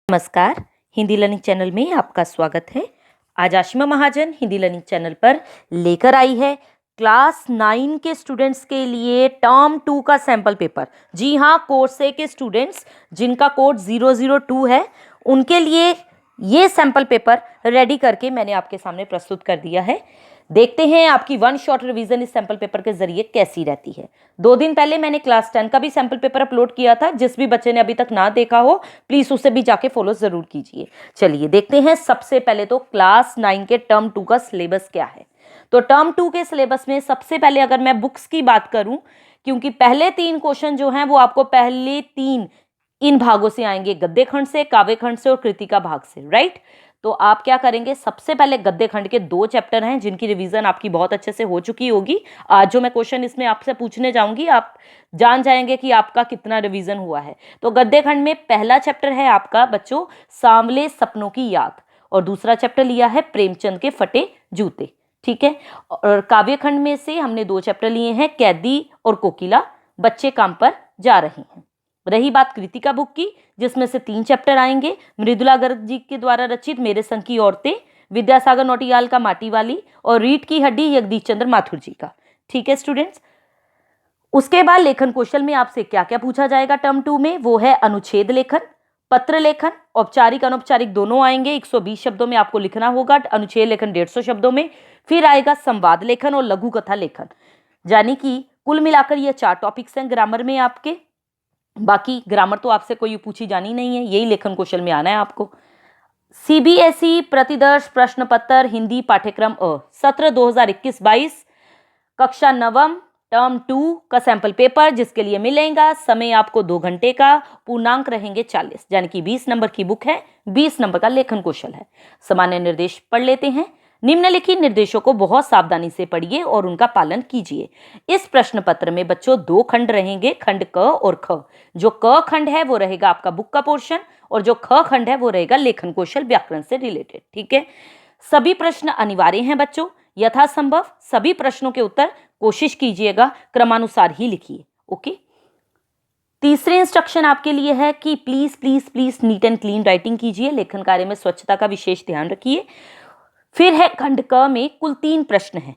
नमस्कार, Hindi learning channel में आपका स्वागत है। आज आशिमा महाजन हिंदी लर्निंग चैनल पर लेकर आई है क्लास 9 के स्टूडेंट्स के लिए टर्म 2 का सैंपल पेपर। जी हाँ, कोर्स ए के स्टूडेंट्स जिनका कोड 002 है उनके लिए ये सैंपल पेपर रेडी करके मैंने आपके सामने प्रस्तुत कर दिया है। देखते हैं आपकी वन शॉट रिवीजन इस सैंपल पेपर के जरिए कैसी रहती है। 2 दिन पहले मैंने क्लास 10 का भी सैंपल पेपर अपलोड किया था। जिस भी बच्चे ने अभी तक ना देखा हो प्लीज उसे भी जाके फॉलो जरूर कीजिए। चलिए देखते हैं सबसे पहले तो क्लास 9 के टर्म 2 का सिलेबस क्या है। तो टर्म 2 के सिलेबस में सबसे पहले अगर मैं बुक्स की बात करूं, क्योंकि पहले 3 क्वेश्चन जो हैं वो आपको पहले 3 इन भागों से आएंगे, गद्य खंड से, काव्य खंड से और कृतिका भाग से, राइट। तो आप क्या करेंगे, सबसे पहले गद्य खंड के 2 चैप्टर हैं जिनकी रिवीजन आपकी बहुत अच्छे से हो चुकी होगी। आज जो मैं क्वेश्चन इसमें आपसे पूछने जाऊंगी आप जान जाएंगे कि आपका कितना रिवीजन हुआ है। तो गद्य खंड में पहला चैप्टर है आपका बच्चों सांवले सपनों की याद, और दूसरा चैप्टर लिया है प्रेमचंद के फटे जूते, ठीक है। और काव्य खंड में से हमने 2 चैप्टर लिए हैं, कैदी और कोकिला, बच्चे काम पर जा रहे हैं। रही बात कृतिका बुक की, जिसमें से 3 चैप्टर आएंगे, मृदुला गर्ग जी के द्वारा रचित मेरे संग की औरतें, विद्यासागर नौटियाल का माटी वाली, और रीढ़ की हड्डी जगदीश चंद्र माथुर जी का, ठीक है स्टूडेंट्स। उसके बाद लेखन कौशल में आपसे क्या क्या पूछा जाएगा टर्म 2 में, वो है अनुच्छेद लेखन, पत्र लेखन, औपचारिक अनौपचारिक दोनों आएंगे। 120 शब्दों में आपको लिखना होगा, अनुच्छेद लेखन 150 शब्दों में। फिर आएगा संवाद लेखन और लघु कथा लेखन, यानी कि कुल मिलाकर ये 4 टॉपिक्स हैं ग्रामर में आपके। बाकी ग्रामर तो आपसे कोई पूछी जानी नहीं है, यही लेखन कौशल में आना है आपको। सीबीएसई प्रतिदर्श प्रश्न पत्र हिंदी पाठ्यक्रम सत्र 2021-22 कक्षा 9 टर्म 2 का सैंपल पेपर, जिसके लिए मिलेगा समय आपको 2 घंटे का, पूर्णांक रहेंगे 40, यानी कि 20 नंबर की बुक है, 20 नंबर का लेखन कौशल है। सामान्य निर्देश पढ़ लेते हैं। निम्नलिखित निर्देशों को बहुत सावधानी से पढ़िए और उनका पालन कीजिए। इस प्रश्न पत्र में बच्चों 2 खंड रहेंगे, खंड क और ख। जो क खंड है वो रहेगा आपका बुक का पोर्शन, और जो ख खंड है वो रहेगा लेखन कौशल व्याकरण से रिलेटेड, ठीक है। सभी प्रश्न अनिवार्य हैं बच्चों, यथासंभव सभी प्रश्नों के उत्तर कोशिश कीजिएगा क्रमानुसार ही लिखिए, ओके। तीसरे इंस्ट्रक्शन आपके लिए है कि please please please neat and clean writing कीजिए, लेखन कार्य में स्वच्छता का विशेष ध्यान रखिए। फिर है खंड क में कुल 3 प्रश्न हैं।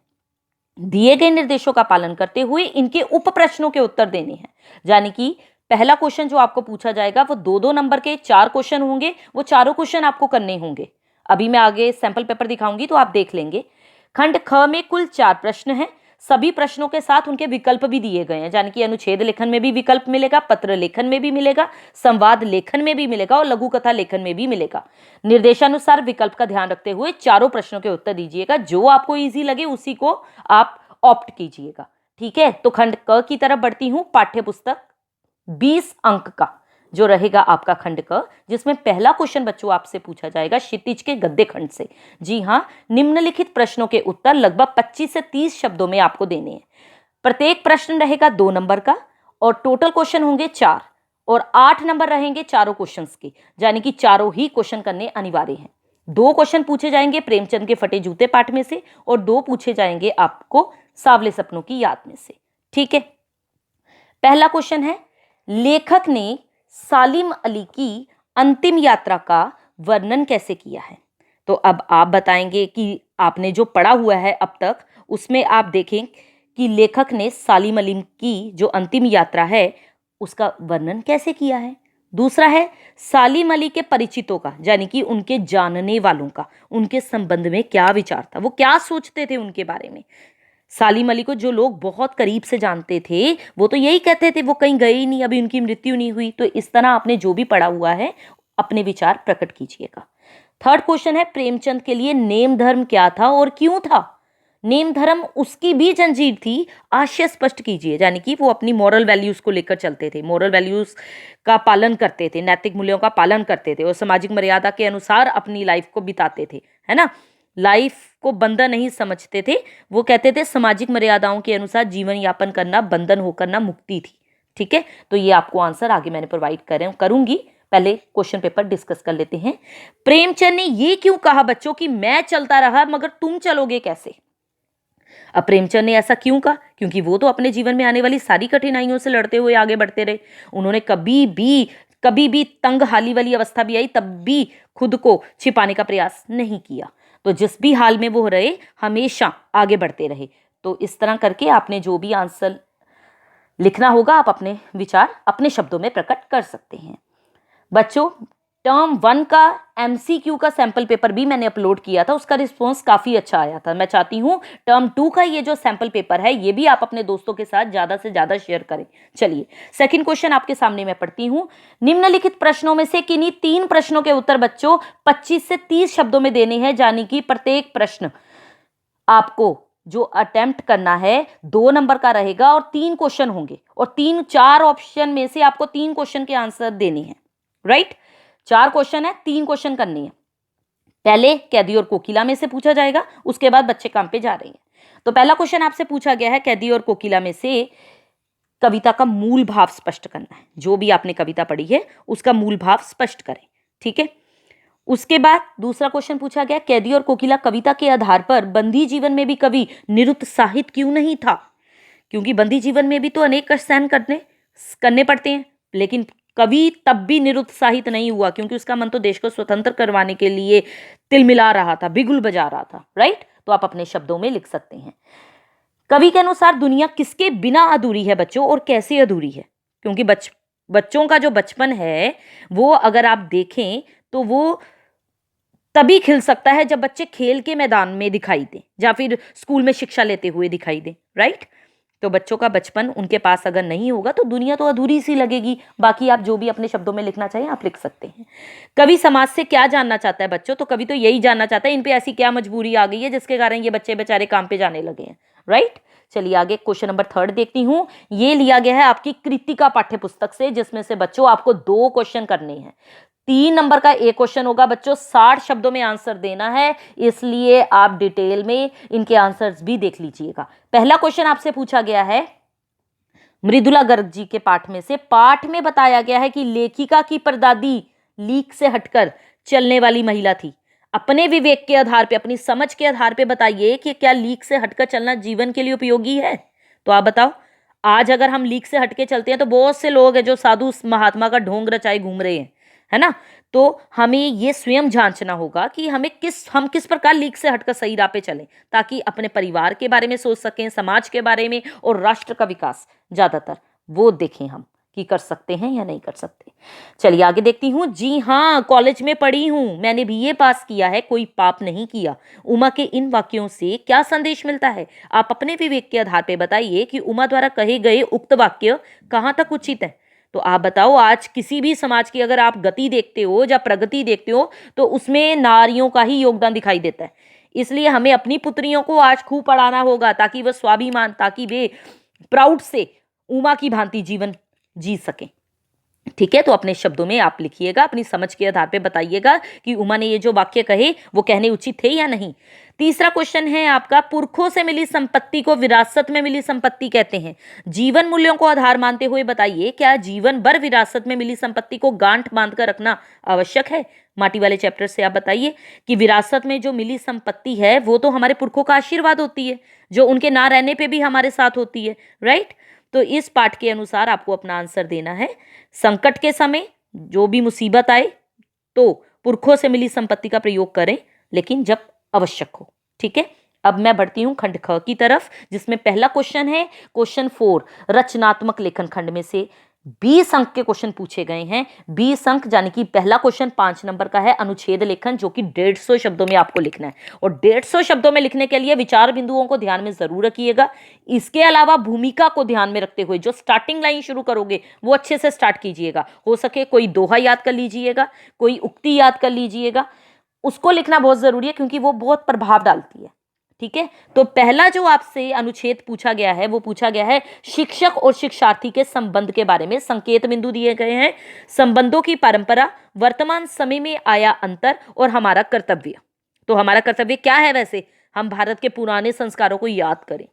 दिए गए निर्देशों का पालन करते हुए इनके उप प्रश्नों के उत्तर देने हैं, यानी कि पहला क्वेश्चन जो आपको पूछा जाएगा वो 2-2 नंबर के 4 क्वेश्चन होंगे, वो चारों क्वेश्चन आपको करने होंगे। अभी मैं आगे सैंपल पेपर दिखाऊंगी तो आप देख लेंगे। खंड ख में कुल 4 प्रश्न हैं, सभी प्रश्नों के साथ उनके विकल्प भी दिए गए हैं, यानी कि अनुच्छेद लेखन में भी विकल्प मिलेगा, पत्र लेखन में भी मिलेगा, संवाद लेखन में भी मिलेगा और लघु कथा लेखन में भी मिलेगा। निर्देशानुसार विकल्प का ध्यान रखते हुए चारों प्रश्नों के उत्तर दीजिएगा, जो आपको इजी लगे उसी को आप ऑप्ट कीजिएगा, ठीक है। तो खंड क की तरफ बढ़ती हूं। पाठ्य पुस्तक 20 अंक का जो रहेगा आपका खंड क, जिसमें पहला क्वेश्चन बच्चों आपसे पूछा जाएगा क्षितिज के गद्य खंड से। जी हाँ, निम्नलिखित प्रश्नों के उत्तर लगभग 25 से 30 शब्दों में आपको देने हैं। प्रत्येक प्रश्न रहेगा 2 नंबर का और टोटल क्वेश्चन होंगे 4, और 8 नंबर रहेंगे चारों क्वेश्चंस के, यानी कि चारों ही क्वेश्चन करने अनिवार्य हैं। 2 क्वेश्चन पूछे जाएंगे प्रेमचंद के फटे जूते पाठ में से, और 2 पूछे जाएंगे आपको सांवले सपनों की याद में से, ठीक है। पहला क्वेश्चन है, लेखक ने सालिम अली की अंतिम यात्रा का वर्णन कैसे किया है। तो अब आप बताएंगे कि आपने जो पढ़ा हुआ है अब तक उसमें आप देखें कि लेखक ने सालिम अली की जो अंतिम यात्रा है उसका वर्णन कैसे किया है। दूसरा है सालिम अली के परिचितों का, यानी कि उनके जानने वालों का, उनके संबंध में क्या विचार था, वो क्या सोचते थे उनके बारे में। सालिम अली को जो लोग बहुत करीब से जानते थे वो तो यही कहते थे वो कहीं गए ही नहीं, अभी उनकी मृत्यु नहीं हुई। तो इस तरह आपने जो भी पढ़ा हुआ है अपने विचार प्रकट कीजिएगा। थर्ड क्वेश्चन है, प्रेमचंद के लिए नेम धर्म क्या था और क्यों था। नेम धर्म उसकी भी जंजीर थी, आशय स्पष्ट कीजिए, यानी कि वो अपनी मॉरल वैल्यूज को लेकर चलते थे, मॉरल वैल्यूज का पालन करते थे, नैतिक मूल्यों का पालन करते थे और सामाजिक मर्यादा के अनुसार अपनी लाइफ को बिताते थे, है ना। लाइफ को बंधन नहीं समझते थे, वो कहते थे सामाजिक मर्यादाओं के अनुसार जीवन यापन करना बंधन होकर ना मुक्ति थी, ठीक है। तो ये आपको आंसर आगे मैंने प्रोवाइड करूंगी, पहले क्वेश्चन पेपर डिस्कस कर लेते हैं। प्रेमचंद ने ये क्यों कहा बच्चों कि मैं चलता रहा मगर तुम चलोगे कैसे। अब प्रेमचंद ने ऐसा क्यों कहा, क्योंकि वो तो अपने जीवन में आने वाली सारी कठिनाइयों से लड़ते हुए आगे बढ़ते रहे। उन्होंने कभी भी कभी भी तंग हाली वाली अवस्था भी आई तब भी खुद को छिपाने का प्रयास नहीं किया। तो जिस भी हाल में वो रहे हमेशा आगे बढ़ते रहे। तो इस तरह करके आपने जो भी आंसर लिखना होगा आप अपने विचार अपने शब्दों में प्रकट कर सकते हैं। बच्चों, टर्म 1 का एमसीक्यू का सैंपल पेपर भी मैंने अपलोड किया था, उसका रिस्पॉन्स काफी अच्छा आया था। मैं चाहती हूं टर्म 2 का ये जो सैंपल पेपर है ये भी आप अपने दोस्तों के साथ ज्यादा से ज्यादा शेयर करें। चलिए सेकंड क्वेश्चन आपके सामने मैं पढ़ती हूं। निम्नलिखित प्रश्नों में से किन्हीं 3 प्रश्नों के उत्तर बच्चों 25 से 30 शब्दों में देने हैं, यानी कि प्रत्येक प्रश्न आपको जो अटेम्प्ट करना है 2 नंबर का रहेगा और 3 क्वेश्चन होंगे और 4 ऑप्शन में से आपको 3 क्वेश्चन के आंसर देने हैं। राइट, 4 क्वेश्चन है, 3 क्वेश्चन करने हैं। पहले कैदी और कोकिला में से पूछा जाएगा, उसके बाद बच्चे काम पे जा रहे हैं। तो पहला क्वेश्चन आपसे पूछा गया है कैदी और कोकिला में से कविता का मूल भाव स्पष्ट करना है। जो भी आपने कविता पढ़ी है उसका मूल भाव स्पष्ट करें। ठीक है, उसके बाद दूसरा क्वेश्चन पूछा गया कैदी और कोकिला कविता के आधार पर बंदी जीवन में भी कवि निरुत्साहित क्यों नहीं था। क्योंकि बंदी जीवन में भी तो अनेक कष्ट सहन करने पड़ते हैं, लेकिन कवि तब भी निरुत्साहित नहीं हुआ क्योंकि उसका मन तो देश को स्वतंत्र करवाने के लिए तिलमिला रहा था, बिगुल बजा रहा था। राइट, तो आप अपने शब्दों में लिख सकते हैं। कवि के अनुसार दुनिया किसके बिना अधूरी है बच्चों और कैसे अधूरी है। क्योंकि बच्चों का जो बचपन है वो अगर आप देखें तो वो तभी खिल सकता है जब बच्चे खेल के मैदान में दिखाई दें या फिर स्कूल में शिक्षा लेते हुए दिखाई दें। राइट, तो बच्चों का बचपन उनके पास अगर नहीं होगा तो दुनिया तो अधूरी सी लगेगी। बाकी आप जो भी अपने शब्दों में लिखना चाहिए आप लिख सकते हैं। कवि समाज से क्या जानना चाहता है बच्चों, तो कवि तो यही जानना चाहता है इन पे ऐसी क्या मजबूरी आ गई है जिसके कारण ये बच्चे बेचारे काम पे जाने लगे हैं। राइट, चलिए आगे क्वेश्चन नंबर 3 देखती हूँ। ये लिया गया है आपकी कृतिका पाठ्य पुस्तक से, जिसमें से बच्चों आपको 2 क्वेश्चन करने हैं। 3 नंबर का एक क्वेश्चन होगा बच्चों, 60 शब्दों में आंसर देना है, इसलिए आप डिटेल में इनके आंसर्स भी देख लीजिएगा। पहला क्वेश्चन आपसे पूछा गया है मृदुला गर्ग जी के पाठ में से, पाठ में बताया गया है कि लेखिका की परदादी लीक से हटकर चलने वाली महिला थी। अपने विवेक के आधार पे, अपनी समझ के आधार पे बताइए कि क्या लीक से हटकर चलना जीवन के लिए उपयोगी है। तो आप बताओ, आज अगर हम लीक से हटके चलते हैं तो बहुत से लोग हैं जो साधु महात्मा का ढोंग रचाए घूम रहे हैं, है ना। तो हमें ये स्वयं जांचना होगा कि हम किस प्रकार लीक से हटकर सही राह पे चलें, ताकि अपने परिवार के बारे में सोच सकें, समाज के बारे में और राष्ट्र का विकास ज्यादातर वो देखें हम कि कर सकते हैं या नहीं कर सकते। चलिए आगे देखती हूँ। जी हाँ, कॉलेज में पढ़ी हूँ, मैंने बीए पास किया है, कोई पाप नहीं किया। उमा के इन वाक्यों से क्या संदेश मिलता है। आप अपने विवेक के आधार पर बताइए कि उमा द्वारा कहे गए उक्त वाक्य कहाँ तक उचित है। तो आप बताओ, आज किसी भी समाज की अगर आप गति देखते हो या प्रगति देखते हो तो उसमें नारियों का ही योगदान दिखाई देता है। इसलिए हमें अपनी पुत्रियों को आज खूब पढ़ाना होगा ताकि वह स्वाभिमान, ताकि वे प्राउड से उमा की भांति जीवन जी सकें। ठीक है, तो अपने शब्दों में आप लिखिएगा, अपनी समझ के आधार पे बताइएगा कि उमा ने ये जो वाक्य कहे वो कहने उचित थे या नहीं। तीसरा क्वेश्चन है आपका, पुरखों से मिली संपत्ति को विरासत में मिली संपत्ति कहते हैं। जीवन मूल्यों को आधार मानते हुए बताइए, क्या जीवन भर विरासत में मिली संपत्ति को गांठ बांधकर रखना आवश्यक है। माटी वाले चैप्टर से आप बताइए कि विरासत में जो मिली संपत्ति है वो तो हमारे पुरखों का आशीर्वाद होती है, जो उनके ना रहने पे भी हमारे साथ होती है। राइट, तो इस पाठ के अनुसार आपको अपना आंसर देना है। संकट के समय जो भी मुसीबत आए तो पुरखों से मिली संपत्ति का प्रयोग करें, लेकिन जब आवश्यक हो। ठीक है, अब मैं बढ़ती हूं खंड ख की तरफ, जिसमें पहला क्वेश्चन है क्वेश्चन 4, रचनात्मक लेखन खंड में से 20 अंक के क्वेश्चन पूछे गए हैं। 20 अंक यानी कि पहला क्वेश्चन 5 नंबर का है, अनुच्छेद लेखन, जो कि 150 शब्दों में आपको लिखना है। और 150 शब्दों में लिखने के लिए विचार बिंदुओं को ध्यान में जरूर रखिएगा। इसके अलावा भूमिका को ध्यान में रखते हुए जो स्टार्टिंग लाइन शुरू करोगे वो अच्छे से स्टार्ट कीजिएगा। हो सके कोई दोहा याद कर लीजिएगा, कोई उक्ति याद कर लीजिएगा, उसको लिखना बहुत जरूरी है क्योंकि वो बहुत प्रभाव डालती है। ठीक है, तो पहला जो आपसे अनुच्छेद पूछा गया है वो पूछा गया है शिक्षक और शिक्षार्थी के संबंध के बारे में। संकेत बिंदु दिए गए हैं, संबंधों की परंपरा, वर्तमान समय में आया अंतर और हमारा कर्तव्य। तो हमारा कर्तव्य क्या है वैसे, हम भारत के पुराने संस्कारों को याद करें,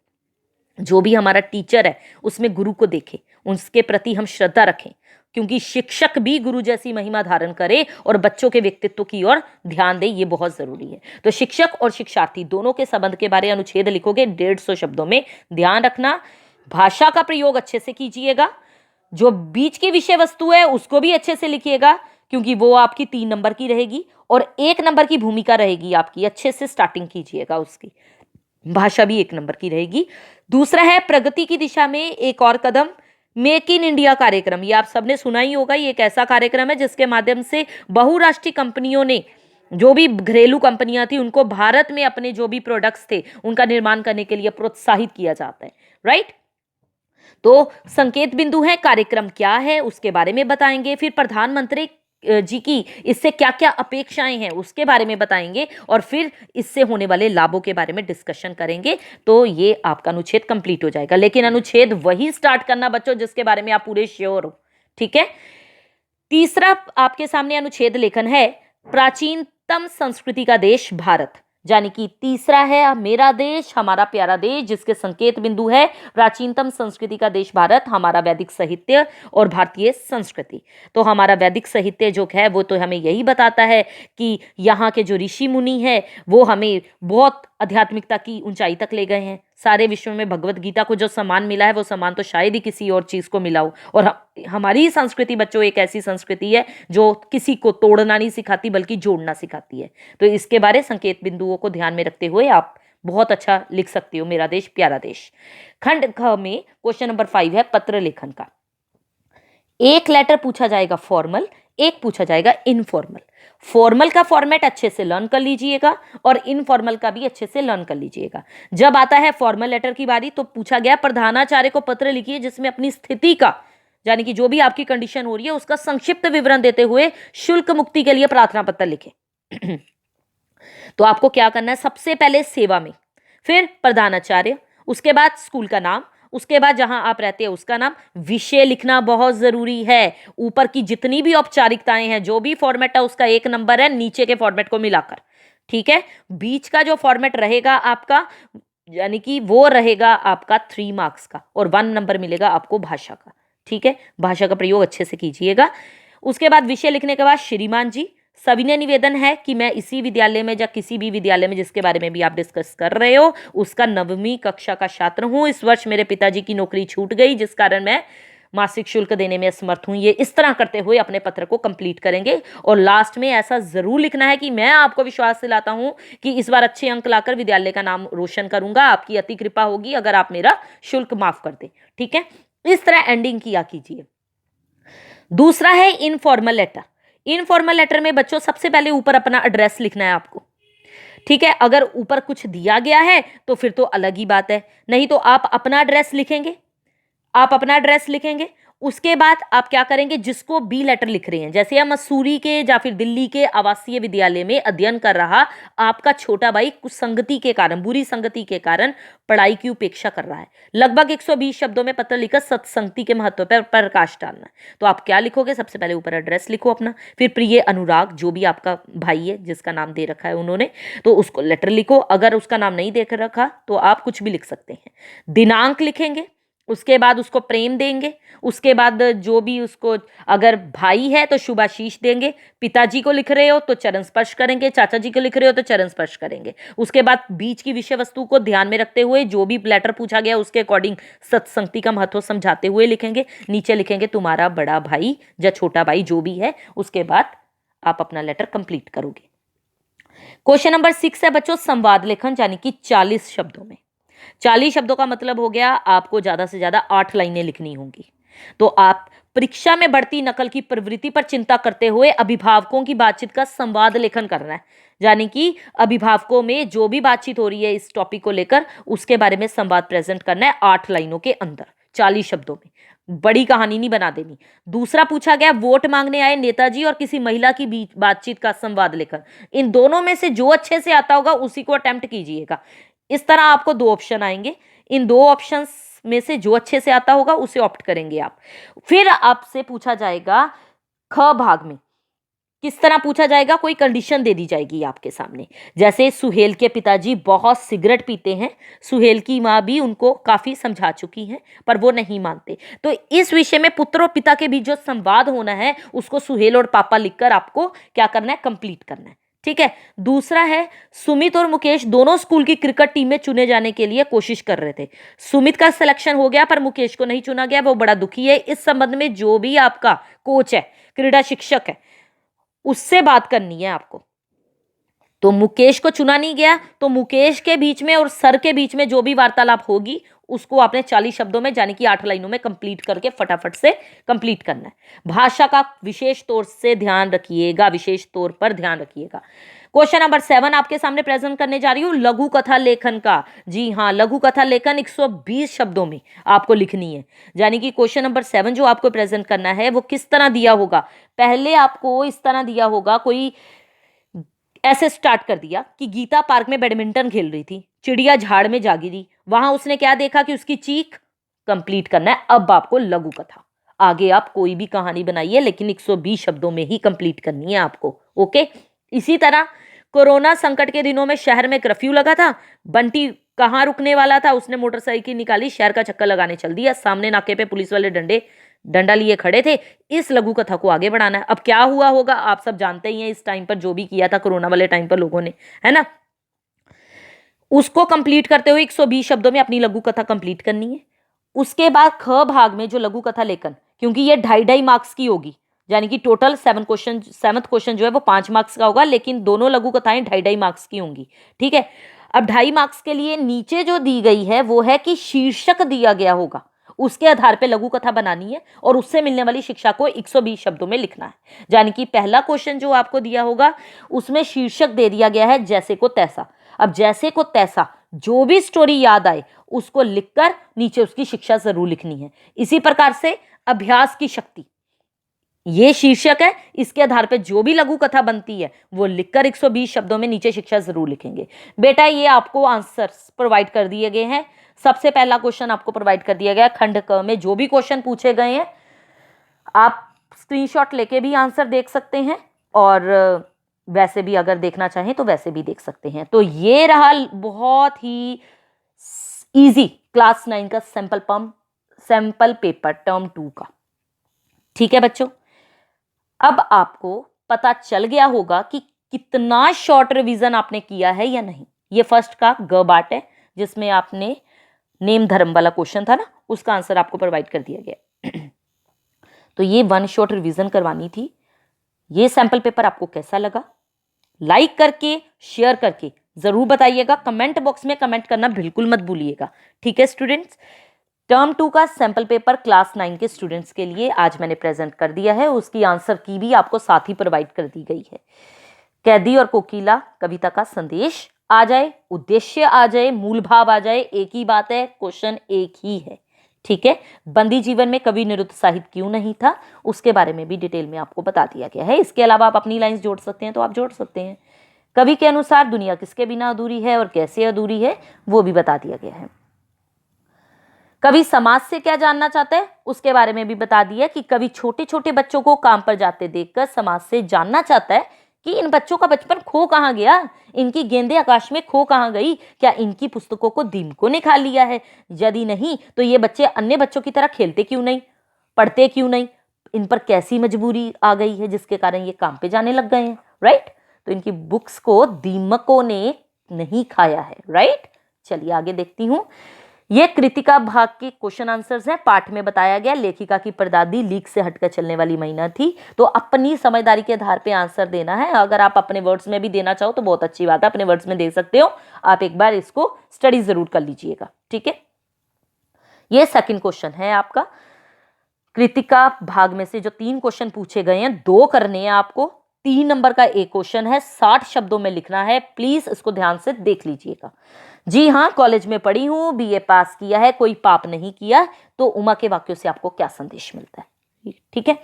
जो भी हमारा टीचर है उसमें गुरु को देखें, उसके प्रति हम श्रद्धा रखें, क्योंकि शिक्षक भी गुरु जैसी महिमा धारण करे और बच्चों के व्यक्तित्व की ओर ध्यान दे, ये बहुत जरूरी है। तो शिक्षक और शिक्षार्थी दोनों के संबंध के बारे अनुच्छेद लिखोगे 150 शब्दों में। ध्यान रखना, भाषा का प्रयोग अच्छे से कीजिएगा, जो बीच की विषय वस्तु है उसको भी अच्छे से लिखिएगा, क्योंकि वो आपकी 3 नंबर की रहेगी, और 1 नंबर की भूमिका रहेगी आपकी, अच्छे से स्टार्टिंग कीजिएगा उसकी। भाषा भी 1 नंबर की रहेगी। दूसरा है प्रगति की दिशा में एक और कदम, मेक इन इंडिया कार्यक्रम। ये आप सबने सुना ही होगा, ये एक ऐसा कार्यक्रम है जिसके माध्यम से बहुराष्ट्रीय कंपनियों ने, जो भी घरेलू कंपनियां थी, उनको भारत में अपने जो भी प्रोडक्ट्स थे उनका निर्माण करने के लिए प्रोत्साहित किया जाता है, राइट। तो संकेत बिंदु है, कार्यक्रम क्या है उसके बारे में बताएंगे, फिर प्रधानमंत्री जी की इससे क्या क्या अपेक्षाएं हैं उसके बारे में बताएंगे, और फिर इससे होने वाले लाभों के बारे में डिस्कशन करेंगे। तो ये आपका अनुच्छेद कंप्लीट हो जाएगा। लेकिन अनुच्छेद वही स्टार्ट करना बच्चों जिसके बारे में आप पूरे श्योर हो, ठीक है। तीसरा आपके सामने अनुच्छेद लेखन है, प्राचीनतम संस्कृति का देश भारत, यानी कि तीसरा है मेरा देश हमारा प्यारा देश, जिसके संकेत बिंदु है प्राचीनतम संस्कृति का देश भारत, हमारा वैदिक साहित्य और भारतीय संस्कृति। तो हमारा वैदिक साहित्य जो है वो तो हमें यही बताता है कि यहाँ के जो ऋषि मुनि हैं वो हमें बहुत आध्यात्मिकता की ऊंचाई तक ले गए हैं। सारे विश्व में भगवत गीता को जो सम्मान मिला है वो सम्मान तो शायद ही किसी और चीज को मिला हो। और हमारी ही संस्कृति बच्चों एक ऐसी संस्कृति है जो किसी को तोड़ना नहीं सिखाती बल्कि जोड़ना सिखाती है। तो इसके बारे संकेत बिंदुओं को ध्यान में रखते हुए आप बहुत अच्छा लिख सकते हो, मेरा देश प्यारा देश। खंड ख में क्वेश्चन नंबर 5 है पत्र लेखन का। एक लेटर पूछा जाएगा फॉर्मल, एक पूछा जाएगा इनफॉर्मल। फॉर्मल का फॉर्मेट अच्छे से लर्न कर लीजिएगा और इनफॉर्मल का भी अच्छे से लर्न कर लीजिएगा। जब आता है फॉर्मल लेटर की बारी तो पूछा गया प्रधानाचार्य को पत्र लिखिए जिसमें अपनी स्थिति का, यानी कि जो भी आपकी कंडीशन हो रही है उसका संक्षिप्त विवरण देते हुए शुल्क मुक्ति के लिए प्रार्थना पत्र लिखें। तो आपको क्या करना है, सबसे पहले सेवा में, फिर प्रधानाचार्य, उसके बाद स्कूल का नाम, उसके बाद जहां आप रहते हैं उसका नाम, विषय लिखना बहुत जरूरी है। ऊपर की जितनी भी औपचारिकताएं हैं, जो भी फॉर्मेट है उसका 1 नंबर है नीचे के फॉर्मेट को मिलाकर, ठीक है। बीच का जो फॉर्मेट रहेगा आपका, यानी कि वो रहेगा आपका 3 मार्क्स का, और 1 नंबर मिलेगा आपको भाषा का, ठीक है। भाषा का प्रयोग अच्छे से कीजिएगा। उसके बाद विषय लिखने के बाद श्रीमान जी, सविनय निवेदन है कि मैं इसी विद्यालय में या किसी भी विद्यालय में जिसके बारे में भी आप डिस्कस कर रहे हो उसका 9वीं कक्षा का छात्र हूं। इस वर्ष मेरे पिताजी की नौकरी छूट गई जिस कारण मैं मासिक शुल्क देने में असमर्थ हूं। ये इस तरह करते हुए अपने पत्र को कंप्लीट करेंगे। और लास्ट में ऐसा जरूर लिखना है कि मैं आपको विश्वास दिलाता हूं कि इस बार अच्छे अंक लाकर विद्यालय का नाम रोशन करूंगा, आपकी अति कृपा होगी अगर आप मेरा शुल्क माफ कर दे, ठीक है। इस तरह एंडिंग किया कीजिए। दूसरा है इनफॉर्मल लेटर। इनफॉर्मल लेटर में बच्चों सबसे पहले ऊपर अपना एड्रेस लिखना है आपको, ठीक है। अगर ऊपर कुछ दिया गया है तो फिर तो अलग ही बात है, नहीं तो आप अपना एड्रेस लिखेंगे, आप अपना एड्रेस लिखेंगे। उसके बाद आप क्या करेंगे, जिसको बी लेटर लिख रहे हैं, जैसे आप मसूरी के या फिर दिल्ली के आवासीय विद्यालय में अध्ययन कर रहा आपका छोटा भाई कुछ संगति के कारण, बुरी संगति के कारण पढ़ाई की उपेक्षा कर रहा है, लगभग 120 शब्दों में पत्र लिखकर सत्संगति के महत्व पर प्रकाश डालना है। तो आप क्या लिखोगे, सबसे पहले ऊपर एड्रेस लिखो अपना, फिर प्रिय अनुराग, जो भी आपका भाई है जिसका नाम दे रखा है उन्होंने, तो उसको लेटर लिखो। अगर उसका नाम नहीं दे रखा तो आप कुछ भी लिख सकते हैं। दिनांक लिखेंगे, उसके बाद उसको प्रेम देंगे, उसके बाद जो भी उसको, अगर भाई है तो शुभाशीष देंगे, पिताजी को लिख रहे हो तो चरण स्पर्श करेंगे, चाचा जी को लिख रहे हो तो चरण स्पर्श करेंगे। उसके बाद बीच की विषय वस्तु को ध्यान में रखते हुए जो भी लेटर पूछा गया उसके अकॉर्डिंग सत्संगति का महत्व समझाते हुए लिखेंगे। नीचे लिखेंगे तुम्हारा बड़ा भाई या छोटा भाई जो भी है। उसके बाद आप अपना लेटर कंप्लीट करोगे। क्वेश्चन नंबर 6 है बच्चों संवाद लेखन, यानी कि 40 शब्दों में। 40 शब्दों का मतलब हो गया आपको ज्यादा से ज्यादा 8 लाइनें लिखनी होंगी। तो आप परीक्षा में बढ़ती नकल की प्रवृत्ति पर चिंता करते हुए अभिभावकों की बातचीत का संवाद लेखन करना है, यानी कि अभिभावकों में जो भी बातचीत हो रही है इस टॉपिक को लेकर उसके बारे में संवाद प्रेजेंट करना है 8 लाइनों के अंदर, 40 शब्दों में। बड़ी कहानी नहीं बना देनी। दूसरा पूछा गया वोट मांगने आए नेताजी और किसी महिला की बीच बातचीत का संवाद लेखन। इन दोनों में से जो अच्छे से आता होगा उसी को अटेम्प्ट कीजिएगा। इस तरह आपको 2 ऑप्शन आएंगे, इन 2 ऑप्शंस में से जो अच्छे से आता होगा उसे ऑप्ट करेंगे आप। फिर आपसे पूछा जाएगा ख भाग में किस तरह पूछा जाएगा, कोई कंडीशन दे दी जाएगी आपके सामने। जैसे सुहेल के पिताजी बहुत सिगरेट पीते हैं, सुहेल की माँ भी उनको काफी समझा चुकी हैं पर वो नहीं मानते। तो इस विषय में पुत्र और पिता के बीच जो संवाद होना है उसको सुहेल और पापा लिखकर आपको क्या करना है, कंप्लीट करना है, ठीक है। दूसरा है, सुमित और मुकेश दोनों स्कूल की क्रिकेट टीम में चुने जाने के लिए कोशिश कर रहे थे। सुमित का सिलेक्शन हो गया पर मुकेश को नहीं चुना गया, वो बड़ा दुखी है। इस संबंध में जो भी आपका कोच है, क्रीड़ा शिक्षक है, उससे बात करनी है आपको। तो मुकेश को चुना नहीं गया, तो मुकेश के बीच में और सर के बीच में जो भी वार्तालाप होगी उसको आपने 40 शब्दों में, यानी कि 8 लाइनों में कंप्लीट करके फटाफट से कंप्लीट करना है। भाषा का विशेष तौर से ध्यान रखिएगा, विशेष तौर पर ध्यान रखिएगा। क्वेश्चन नंबर 7 आपके सामने प्रेजेंट करने जा रही हूं, लघु कथा लेखन का। जी हाँ, लघु कथा लेखन 120 शब्दों में आपको लिखनी है। यानी कि क्वेश्चन नंबर 7 जो आपको प्रेजेंट करना है वो किस तरह दिया होगा, पहले आपको इस तरह दिया होगा, कोई ऐसे स्टार्ट कर दिया कि गीता पार्क में बैडमिंटन खेल रही थी, चिड़िया झाड़ में जागी रही, वहां उसने क्या देखा कि उसकी चीख, कंप्लीट करना है। अब आपको लघु कथा, आगे आप कोई भी कहानी बनाइए लेकिन 120 शब्दों में ही कंप्लीट करनी है आपको। ओके। इसी तरह कोरोना संकट के दिनों में शहर में कर्फ्यू लगा था, बंटी कहाँ रुकने वाला था, उसने मोटरसाइकिल निकाली, शहर का चक्कर लगाने चल दिया, सामने नाके पे पुलिस वाले डंडा लिए खड़े थे। इस लघु कथा को आगे बढ़ाना है। अब क्या हुआ होगा आप सब जानते ही हैं, इस टाइम पर जो भी किया था कोरोना वाले टाइम पर लोगों ने, है ना, उसको कंप्लीट करते हुए 120 शब्दों में अपनी लघु कथा कंप्लीट करनी है। उसके बाद ख भाग में जो लघु कथा लेखन, क्योंकि ये 2.5 मार्क्स की होगी, यानी कि टोटल 7th क्वेश्चन जो है वो 5 मार्क्स का होगा, लेकिन दोनों लघु कथाएं 2.5 मार्क्स की होंगी। ठीक है। अब 2.5 मार्क्स के लिए नीचे जो दी गई है वो है कि शीर्षक दिया गया होगा, उसके आधार पे लघु कथा बनानी है और उससे मिलने वाली शिक्षा को 120 शब्दों में लिखना है। यानी कि पहला क्वेश्चन जो आपको दिया होगा उसमें शीर्षक दे दिया गया है जैसे को तैसा। अब जैसे को तैसा जो भी स्टोरी याद आए उसको लिखकर नीचे उसकी शिक्षा जरूर लिखनी है। इसी प्रकार से अभ्यास की शक्ति, ये शीर्षक है, इसके आधार पर जो भी लघु कथा बनती है वो लिखकर 120 शब्दों में नीचे शिक्षा जरूर लिखेंगे। बेटा ये आपको आंसर्स प्रोवाइड कर दिए गए हैं। सबसे पहला क्वेश्चन आपको प्रोवाइड कर दिया गया खंड क में जो भी क्वेश्चन पूछे गए हैं आप स्क्रीनशॉट लेके भी आंसर देख सकते हैं, और वैसे भी अगर देखना चाहें तो वैसे भी देख सकते हैं। तो ये रहा बहुत ही इजी क्लास 9 का सैंपल पेपर टर्म 2 का। ठीक है बच्चों, अब आपको पता चल गया होगा कि कितना शॉर्ट रिवीजन आपने किया है या नहीं। ये फर्स्ट का ग पार्ट है जिसमें आपने नेम धर्म वाला क्वेश्चन था ना, उसका आंसर आपको प्रोवाइड कर दिया गया। तो ये 1 शॉर्ट रिवीजन करवानी थी। ये सैंपल पेपर आपको कैसा लगा, लाइक करके शेयर करके जरूर बताइएगा। कमेंट बॉक्स में कमेंट करना बिल्कुल मत भूलिएगा। ठीक है स्टूडेंट्स, टर्म 2 का सैंपल पेपर क्लास 9 के स्टूडेंट्स के लिए आज मैंने प्रेजेंट कर दिया है। उसकी आंसर की भी आपको साथ ही प्रोवाइड कर दी गई है। कैदी और कोकिला कविता का संदेश आ जाए, उद्देश्य आ जाए, मूल भाव आ जाए, एक ही बात है, क्वेश्चन एक ही है। ठीक है। बंदी जीवन में कवि निरुत्साहित क्यों नहीं था, उसके बारे में भी डिटेल में आपको बता दिया गया है। इसके अलावा आप अपनी लाइंस जोड़ सकते हैं तो आप जोड़ सकते हैं। कवि के अनुसार दुनिया किसके बिना अधूरी है और कैसे अधूरी है वो भी बता दिया गया है। कवि समाज से क्या जानना चाहता है उसके बारे में भी बता दिया कि कवि छोटे छोटे बच्चों को काम पर जाते देखकर समाज से जानना चाहता है कि इन बच्चों का बचपन खो कहाँ गया, इनकी गेंदें आकाश में खो कहाँ गई, क्या इनकी पुस्तकों को दीमकों ने खा लिया है, यदि नहीं तो ये बच्चे अन्य बच्चों की तरह खेलते क्यों नहीं, पढ़ते क्यों नहीं, इन पर कैसी मजबूरी आ गई है जिसके कारण ये काम पे जाने लग गए हैं। राइट, तो इनकी बुक्स को दीमकों ने नहीं खाया है। राइट, चलिए आगे देखती हूँ। ये कृतिका भाग के क्वेश्चन आंसर्स हैं। पाठ में बताया गया लेखिका की परदादी लीक से हटकर चलने वाली महिला थी, तो अपनी समझदारी के आधार पे आंसर देना है। अगर आप अपने वर्ड्स में भी देना चाहो तो बहुत अच्छी बात है, अपने वर्ड्स में दे सकते हो। आप एक बार इसको स्टडी जरूर कर लीजिएगा। ठीक है, ये सेकंड क्वेश्चन है आपका। कृतिका भाग में से जो 3 क्वेश्चन पूछे गए हैं 2 करने हैं आपको। 3 नंबर का एक क्वेश्चन है, 60 शब्दों में लिखना है। प्लीज इसको ध्यान से देख लीजिएगा। जी हाँ, कॉलेज में पढ़ी हूं, बीए पास किया है, कोई पाप नहीं किया, तो उमा के वाक्यों से आपको क्या संदेश मिलता है। ठीक है,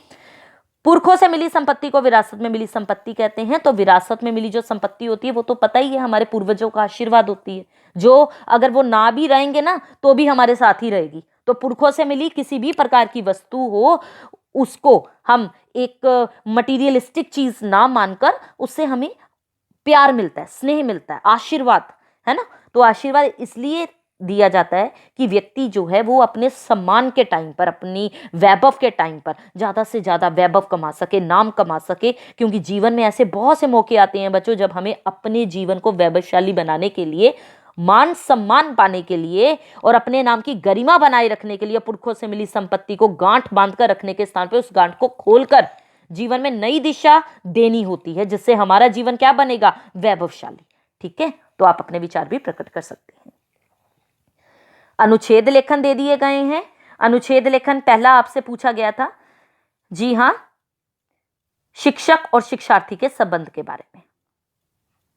पुरखों से मिली संपत्ति को विरासत में मिली संपत्ति कहते हैं। तो विरासत में मिली जो संपत्ति होती है वो तो पता ही है, हमारे पूर्वजों का आशीर्वाद होती है, जो अगर वो ना भी रहेंगे ना तो भी हमारे साथ ही रहेगी। तो पुरखों से मिली किसी भी प्रकार की वस्तु हो उसको हम एक मटीरियलिस्टिक चीज ना मानकर उससे हमें प्यार मिलता है, स्नेह मिलता है, आशीर्वाद, है ना। तो आशीर्वाद इसलिए दिया जाता है कि व्यक्ति जो है वो अपने सम्मान के टाइम पर, अपनी वैभव के टाइम पर ज़्यादा से ज़्यादा वैभव कमा सके, नाम कमा सके। क्योंकि जीवन में ऐसे बहुत से मौके आते हैं बच्चों जब हमें अपने जीवन को वैभवशाली बनाने के लिए, मान सम्मान पाने के लिए और अपने नाम की गरिमा बनाए रखने के लिए पुरखों से मिली संपत्ति को गांठ बांधकर रखने के स्थान पर उस गांठ को खोलकर जीवन में नई दिशा देनी होती है, जिससे हमारा जीवन क्या बनेगा, वैभवशाली। ठीक है, तो आप अपने विचार भी प्रकट कर सकते हैं। अनुच्छेद लेखन दे दिए गए हैं। अनुच्छेद लेखन पहला आपसे पूछा गया था, जी हां, शिक्षक और शिक्षार्थी के संबंध के बारे में।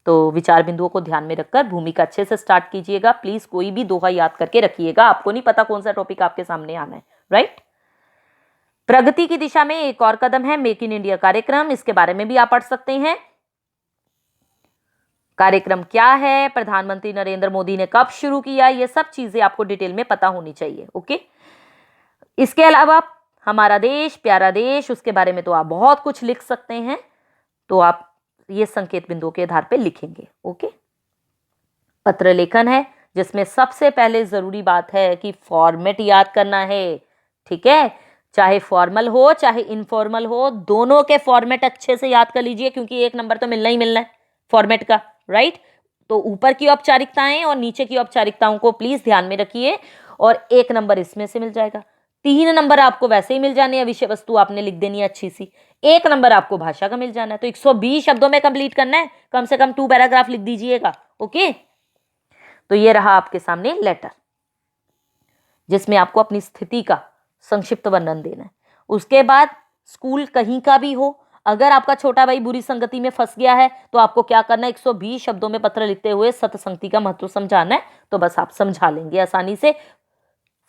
तो विचार बिंदुओं को ध्यान में रखकर भूमिका अच्छे से स्टार्ट कीजिएगा। प्लीज कोई भी दोहा याद करके रखिएगा, आपको नहीं पता कौन सा टॉपिक आपके सामने आना है, राइट। प्रगति की दिशा में एक और कदम है मेक इन इंडिया कार्यक्रम, इसके बारे में भी आप पढ़ सकते हैं। कार्यक्रम क्या है, प्रधानमंत्री नरेंद्र मोदी ने कब शुरू किया, ये सब चीजें आपको डिटेल में पता होनी चाहिए। ओके, इसके अलावा हमारा देश प्यारा देश, उसके बारे में तो आप बहुत कुछ लिख सकते हैं, तो आप ये संकेत बिंदुओं के आधार पे लिखेंगे। ओके, पत्र लेखन है जिसमें सबसे पहले जरूरी बात है कि फॉर्मेट याद करना है। ठीक है, चाहे फॉर्मल हो चाहे इनफॉर्मल हो, दोनों के फॉर्मेट अच्छे से याद कर लीजिए, क्योंकि 1 नंबर तो मिलना ही मिलना है फॉर्मेट का, राइट। तो ऊपर की औपचारिकताएं और नीचे की औपचारिकताओं को प्लीज ध्यान में रखिए, और 1 नंबर इसमें से मिल जाएगा। 3 नंबर आपको वैसे ही मिल जाने हैं, विषय वस्तु आपने लिख देनी है अच्छी सी। 1 नंबर आपको भाषा का मिल जाना है, तो 120 शब्दों में कंप्लीट करना है, कम से कम 2 पैराग्राफ लिख दीजिएगा। ओके, तो ये रहा आपके सामने लेटर, जिसमें आपको अपनी स्थिति का संक्षिप्त वर्णन देना है। उसके बाद स्कूल कहीं का भी हो, अगर आपका छोटा भाई बुरी संगति में फंस गया है तो आपको क्या करना है, 120 शब्दों में पत्र लिखते हुए सतसंगति का महत्व समझाना है, तो बस आप समझा लेंगे आसानी से।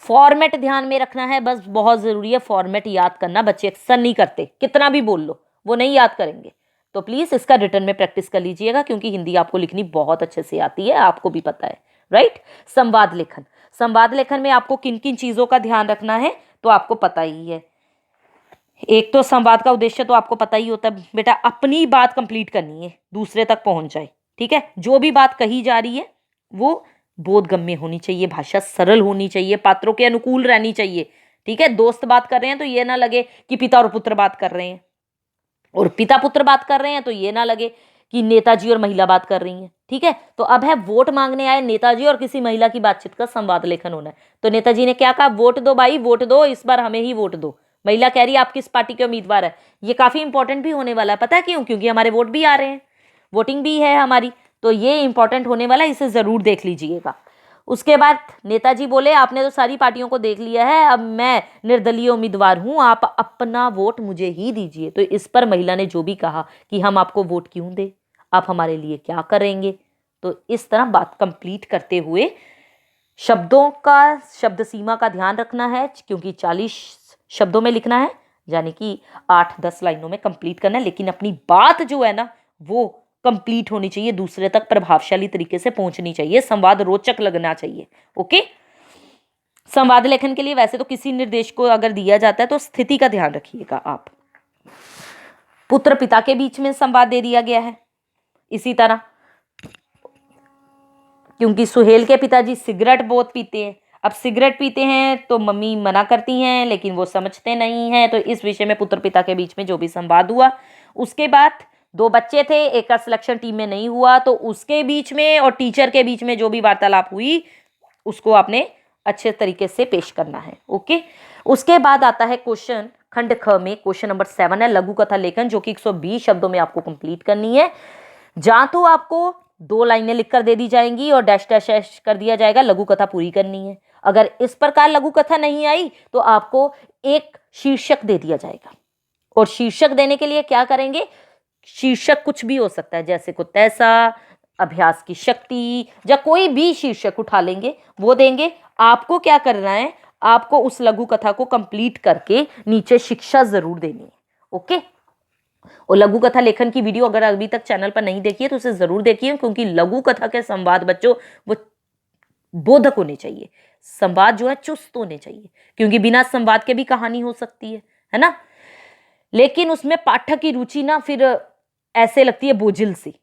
फॉर्मेट ध्यान में रखना है, बस बहुत जरूरी है फॉर्मेट याद करना। बच्चे अक्सर नहीं करते, कितना भी बोल लो वो नहीं याद करेंगे, तो प्लीज इसका रिटर्न में प्रैक्टिस कर लीजिएगा, क्योंकि हिंदी आपको लिखनी बहुत अच्छे से आती है, आपको भी पता है, राइट। संवाद लेखन, संवाद लेखन में आपको किन किन चीजों का ध्यान रखना है तो आपको पता ही है। एक तो संवाद का उद्देश्य तो आपको पता ही होता है बेटा, अपनी बात कंप्लीट करनी है, दूसरे तक पहुंच जाए। ठीक है, जो भी बात कही जा रही है वो बोधगम्य होनी चाहिए, भाषा सरल होनी चाहिए, पात्रों के अनुकूल रहनी चाहिए। ठीक है, दोस्त बात कर रहे हैं तो ये ना लगे कि पिता और पुत्र बात कर रहे हैं, और पिता पुत्र बात कर रहे हैं तो ये ना लगे कि नेताजी और महिला बात कर रही हैं। ठीक है, तो अब है वोट मांगने आए नेताजी और किसी महिला की बातचीत का संवाद लेखन होना है। तो नेताजी ने क्या कहा, वोट दो भाई, वोट दो, इस बार हमें ही वोट दो। महिला कह रही है आप किस पार्टी के उम्मीदवार है। ये काफी इंपॉर्टेंट भी होने वाला है, पता है क्यों, क्योंकि हमारे वोट भी आ रहे हैं, वोटिंग भी है हमारी, तो ये इंपॉर्टेंट होने वाला है, इसे जरूर देख लीजिएगा। उसके बाद नेताजी बोले आपने तो सारी पार्टियों को देख लिया है, अब मैं निर्दलीय उम्मीदवार हूं, आप अपना वोट मुझे ही दीजिए। तो इस पर महिला ने जो भी कहा कि हम आपको वोट क्यों दें, आप हमारे लिए क्या करेंगे, तो इस तरह बात कंप्लीट करते हुए शब्दों का, शब्द सीमा का ध्यान रखना है, क्योंकि 40 शब्दों में लिखना है, यानी कि 8-10 लाइनों में कंप्लीट करना है, लेकिन अपनी बात जो है ना वो कंप्लीट होनी चाहिए, दूसरे तक प्रभावशाली तरीके से पहुंचनी चाहिए, संवाद रोचक लगना चाहिए। ओके, संवाद लेखन के लिए वैसे तो किसी निर्देश को अगर दिया जाता है तो स्थिति का ध्यान रखिएगा आप। पुत्र पिता के बीच में संवाद दे दिया गया है, इसी तरह क्योंकि सुहेल के पिताजी सिगरेट बहुत पीते हैं, अब सिगरेट पीते हैं तो मम्मी मना करती हैं, लेकिन वो समझते नहीं हैं, तो इस विषय में पुत्र पिता के बीच में जो भी संवाद हुआ। उसके बाद 2 बच्चे थे, एक का सिलेक्शन टीम में नहीं हुआ, तो उसके बीच में और टीचर के बीच में जो भी वार्तालाप हुई उसको आपने अच्छे तरीके से पेश करना है। ओके, उसके बाद आता है क्वेश्चन खंड ख में, क्वेश्चन नंबर 7 है लघु कथा लेखन, जो कि 120 शब्दों में आपको कंप्लीट करनी है। जहां तो आपको 2 लाइनें लिखकर दे दी जाएंगी और डैश डैश डैश कर दिया जाएगा, लघु कथा पूरी करनी है। अगर इस प्रकार लघु कथा नहीं आई तो आपको एक शीर्षक दे दिया जाएगा, और शीर्षक देने के लिए क्या करेंगे, शीर्षक कुछ भी हो सकता है, जैसे को तैसा, अभ्यास की शक्ति, या कोई भी शीर्षक उठा लेंगे वो देंगे। आपको क्या करना है, आपको उस लघु कथा को कंप्लीट करके नीचे शिक्षा जरूर देनी है। ओके, और लघु कथा लेखन की वीडियो अगर अभी तक चैनल पर नहीं देखी है तो उसे जरूर देखिए, क्योंकि लघु कथा के संवाद बच्चों वो बोधक होने चाहिए, संवाद जो है चुस्त होने चाहिए, क्योंकि बिना संवाद के भी कहानी हो सकती है ना, लेकिन उसमें पाठक की रुचि ना फिर ऐसे लगती है बोझिल सी।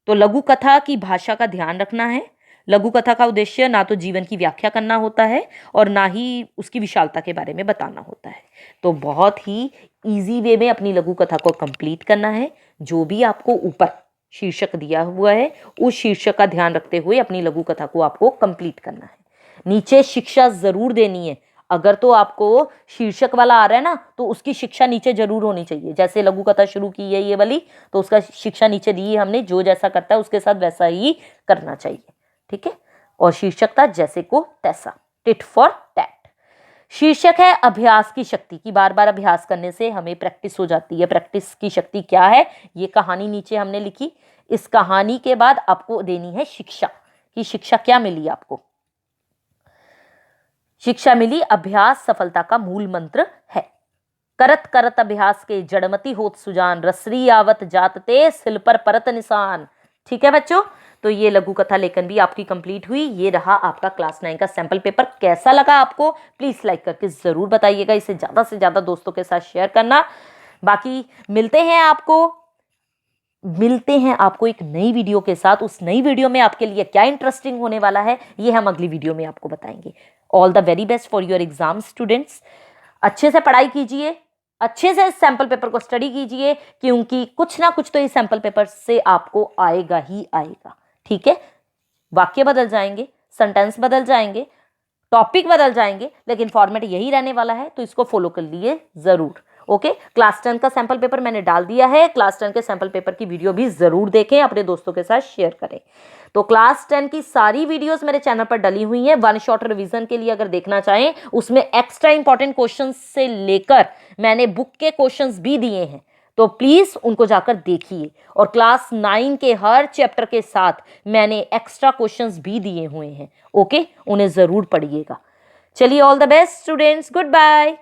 तो लघु कथा की भाषा का ध्यान रखना है, लघु कथा का उद्देश्य ना तो जीवन की व्याख्या करना होता है और ना ही उसकी विशालता के बारे में बताना होता है। तो बहुत ही इजी वे में अपनी लघु कथा को कंप्लीट करना है। जो भी आपको ऊपर शीर्षक दिया हुआ है उस शीर्षक का ध्यान रखते हुए अपनी लघु कथा को आपको कंप्लीट करना है। नीचे शिक्षा जरूर देनी है। अगर तो आपको शीर्षक वाला आ रहा है ना तो उसकी शिक्षा नीचे जरूर होनी चाहिए। जैसे लघु कथा शुरू की है ये वाली, तो उसका शिक्षा नीचे दी है हमने, जो जैसा करता है उसके साथ वैसा ही करना चाहिए। ठीक है। और शीर्षक था जैसे को तैसा, टिट फॉर टैट। शीर्षक है अभ्यास की शक्ति की। बार बार अभ्यास करने से हमें प्रैक्टिस हो जाती है। प्रैक्टिस की शक्ति क्या है, ये कहानी नीचे हमने लिखी। इस कहानी के बाद आपको देनी है शिक्षा कि शिक्षा क्या मिली आपको। शिक्षा मिली अभ्यास सफलता का मूल मंत्र है। करत करत अभ्यास के जड़मती होत सुजान, रसरी आवत जातते सिल पर परत निशान। ठीक है बच्चों, तो ये लघु कथा लेखन भी आपकी कंप्लीट हुई। ये रहा आपका क्लास 9 का सैंपल पेपर। कैसा लगा आपको प्लीज लाइक करके जरूर बताइएगा। इसे ज्यादा से ज्यादा दोस्तों के साथ शेयर करना। बाकी मिलते हैं आपको एक नई वीडियो के साथ। उस नई वीडियो में आपके लिए क्या इंटरेस्टिंग होने वाला है ये हम अगली वीडियो में आपको बताएंगे। All the very best for your exam students. अच्छे से पढ़ाई कीजिए, अच्छे से इस सैंपल पेपर को स्टडी कीजिए, क्योंकि कुछ ना कुछ तो इस सैंपल पेपर से आपको आएगा ही आएगा। ठीक है। वाक्य बदल जाएंगे, सेंटेंस बदल जाएंगे, टॉपिक बदल जाएंगे, लेकिन फॉर्मेट यही रहने वाला है। तो इसको फॉलो कर लिए जरूर। ओके। क्लास 10 का सैंपल पेपर मैंने डाल दिया है। क्लास 10 के सैंपल पेपर की वीडियो भी जरूर देखें, अपने दोस्तों के साथ शेयर करें। तो क्लास 10 की सारी वीडियोस मेरे चैनल पर डली हुई हैं। वन शॉट रिवीजन के लिए अगर देखना चाहें, उसमें एक्स्ट्रा इंपॉर्टेंट क्वेश्चंस से लेकर मैंने बुक के क्वेश्चंस भी दिए हैं, तो प्लीज उनको जाकर देखिए। और क्लास 9 के हर चैप्टर के साथ मैंने एक्स्ट्रा क्वेश्चंस भी दिए हुए हैं। ओके, उन्हें जरूर पढ़िएगा। चलिए, all the best students, good bye.